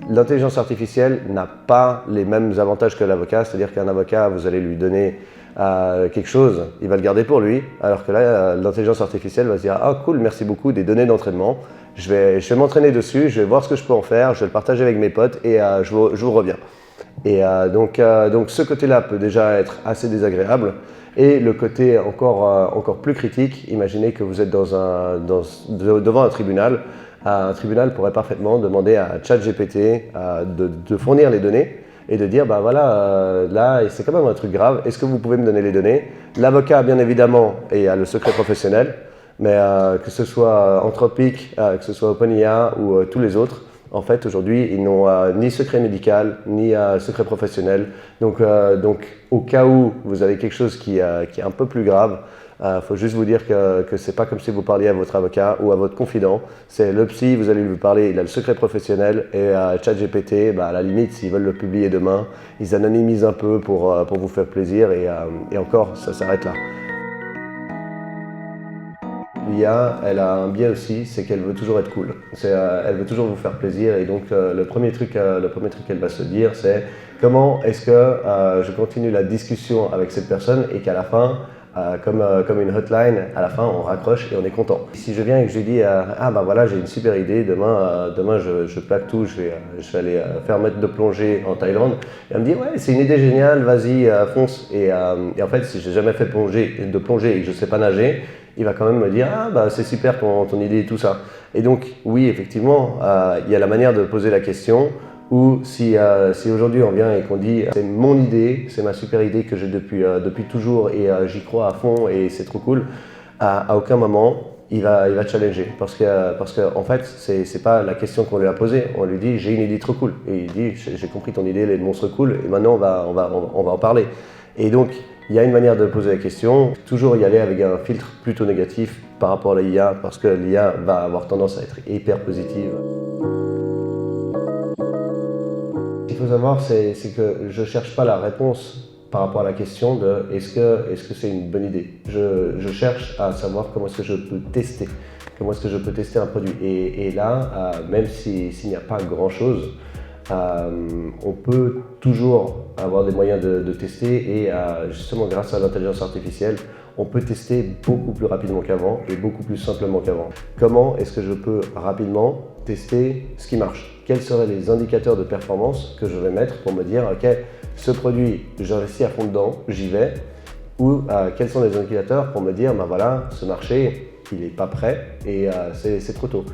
L'intelligence artificielle n'a pas les mêmes avantages que l'avocat, c'est-à-dire qu'un avocat, vous allez lui donner quelque chose, il va le garder pour lui, alors que là, l'intelligence artificielle va se dire « Ah cool, merci beaucoup des données d'entraînement, je vais m'entraîner dessus, je vais voir ce que je peux en faire, je vais le partager avec mes potes et je vous reviens ». Et donc ce côté-là peut déjà être assez désagréable. Et le côté encore plus critique, imaginez que vous êtes devant un tribunal. Un tribunal pourrait parfaitement demander à ChatGPT de fournir les données et de dire, bah voilà, là, c'est quand même un truc grave, est-ce que vous pouvez me donner les données? L'avocat, bien évidemment, a le secret professionnel, mais que ce soit Anthropic, que ce soit OpenIA ou tous les autres, en fait, aujourd'hui, ils n'ont ni secret médical, ni secret professionnel. Donc, au cas où vous avez quelque chose qui est un peu plus grave, faut juste vous dire que c'est pas comme si vous parliez à votre avocat ou à votre confident. C'est le psy, vous allez lui parler, il a le secret professionnel et ChatGPT, à la limite, s'ils veulent le publier demain, ils anonymisent un peu pour vous faire plaisir et encore, ça s'arrête là. L'IA, elle a un biais aussi, c'est qu'elle veut toujours être cool. Elle veut toujours vous faire plaisir et donc le premier truc qu'elle va se dire, c'est comment est-ce que je continue la discussion avec cette personne et qu'à la fin, comme une hotline, à la fin on raccroche et on est content. Si je viens et que je lui dis ah ben voilà j'ai une super idée, demain je plaque tout, je vais aller faire mettre de plongée en Thaïlande, et elle me dit ouais c'est une idée géniale, vas-y fonce. Et en fait si j'ai jamais fait de plongée et que je sais pas nager, il va quand même me dire ah bah c'est super ton idée et tout ça. Et donc oui effectivement il y a la manière de poser la question. Ou si aujourd'hui on vient et qu'on dit c'est mon idée, c'est ma super idée que j'ai depuis toujours et j'y crois à fond et c'est trop cool, à aucun moment il va challenger parce que en fait c'est pas la question qu'on lui a posée, on lui dit j'ai une idée trop cool et il dit j'ai compris ton idée, elle est monstre cool et maintenant on va en parler. Et donc il y a une manière de poser la question, toujours y aller avec un filtre plutôt négatif par rapport à l'IA parce que l'IA va avoir tendance à être hyper positive. Ce qu'il faut savoir, c'est que je ne cherche pas la réponse par rapport à la question de est-ce que c'est une bonne idée. Je cherche à savoir comment est-ce que je peux tester, comment est-ce que je peux tester un produit. Et là, même s'il n'y a pas grand-chose, on peut toujours avoir des moyens de tester et justement grâce à l'intelligence artificielle, on peut tester beaucoup plus rapidement qu'avant et beaucoup plus simplement qu'avant. Comment est-ce que je peux rapidement tester ce qui marche? Quels seraient les indicateurs de performance que je vais mettre pour me dire ok, ce produit, j'investis à fond dedans, j'y vais, ou quels sont les indicateurs pour me dire ben voilà, ce marché, il n'est pas prêt et c'est trop tôt.